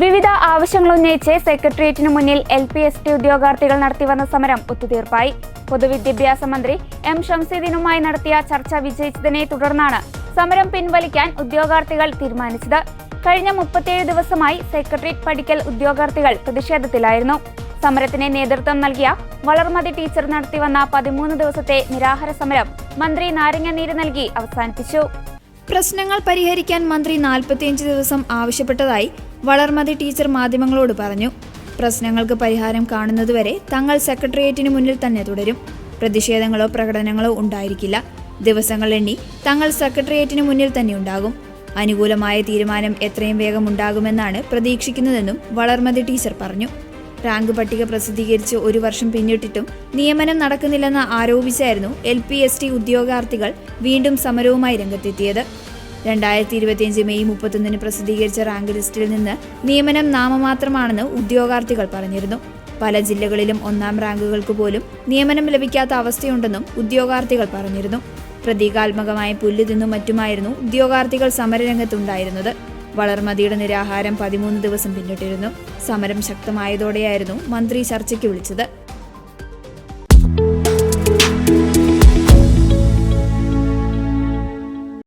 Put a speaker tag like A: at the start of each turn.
A: വിവിധ ആവശ്യങ്ങൾ ഉന്നയിച്ച് സെക്രട്ടേറിയറ്റിനു മുന്നിൽ LP-ST ഉദ്യോഗാർത്ഥികൾ നടത്തിവന്ന സമരം ഒത്തുതീർപ്പായി. പൊതുവിദ്യാഭ്യാസ മന്ത്രി M. ഷംസുദ്ദീനുമായി നടത്തിയ ചർച്ച വിജയിച്ചതിനെ തുടർന്നാണ് സമരം പിൻവലിക്കാൻ ഉദ്യോഗാർത്ഥികൾ തീരുമാനിച്ചത്. കഴിഞ്ഞ 37 ദിവസമായി സെക്രട്ടേറിയറ്റ് പടിക്കൽ ഉദ്യോഗാർത്ഥികൾ പ്രതിഷേധത്തിലായിരുന്നു. സമരത്തിന് നേതൃത്വം നൽകിയ വളർമതി ടീച്ചർ നടത്തിവന്ന 13 ദിവസത്തെ നിരാഹാര സമരം മന്ത്രി നാരങ്ങാനീര് നൽകി അവസാനിപ്പിച്ചു.
B: പ്രശ്നങ്ങൾ പരിഹരിക്കാൻ മന്ത്രി 45 ദിവസം ആവശ്യപ്പെട്ടതായി വളർമതി ടീച്ചർ മാധ്യമങ്ങളോട് പറഞ്ഞു. പ്രശ്നങ്ങൾക്ക് പരിഹാരം കാണുന്നതുവരെ തങ്ങൾ സെക്രട്ടേറിയറ്റിന് മുന്നിൽ തന്നെ തുടരും. പ്രതിഷേധങ്ങളോ പ്രകടനങ്ങളോ ഉണ്ടായിരിക്കില്ല. ദിവസങ്ങൾ എണ്ണി തങ്ങൾ സെക്രട്ടേറിയറ്റിന് മുന്നിൽ തന്നെ ഉണ്ടാകും. അനുകൂലമായ തീരുമാനം എത്രയും വേഗം ഉണ്ടാകുമെന്നാണ് പ്രതീക്ഷിക്കുന്നതെന്നും വളർമതി ടീച്ചർ പറഞ്ഞു. റാങ്ക് പട്ടിക പ്രസിദ്ധീകരിച്ച് 1 വർഷം പിന്നിട്ടിട്ടും നിയമനം നടക്കുന്നില്ലെന്ന് ആരോപിച്ചായിരുന്നു LP-ST ഉദ്യോഗാർത്ഥികൾ വീണ്ടും സമരവുമായി രംഗത്തെത്തിയത്. 2025 മെയ് 31 പ്രസിദ്ധീകരിച്ച റാങ്ക് ലിസ്റ്റിൽ നിന്ന് നിയമനം നാമമാത്രമാണെന്ന് ഉദ്യോഗാർത്ഥികൾ പറഞ്ഞിരുന്നു. പല ജില്ലകളിലും 1ാം റാങ്കുകൾക്ക് പോലും നിയമനം ലഭിക്കാത്ത അവസ്ഥയുണ്ടെന്നും ഉദ്യോഗാർത്ഥികൾ പറഞ്ഞിരുന്നു. പ്രതീകാത്മകമായ പുല്ല് തിന്നും മറ്റുമായിരുന്നു ഉദ്യോഗാർത്ഥികൾ സമരരംഗത്തുണ്ടായിരുന്നത്. വളർമതിയുടെ നിരാഹാരം 13 ദിവസം പിന്നിട്ടിരുന്നു. സമരം ശക്തമായതോടെയായിരുന്നു മന്ത്രി ചർച്ചയ്ക്ക് വിളിച്ചത്.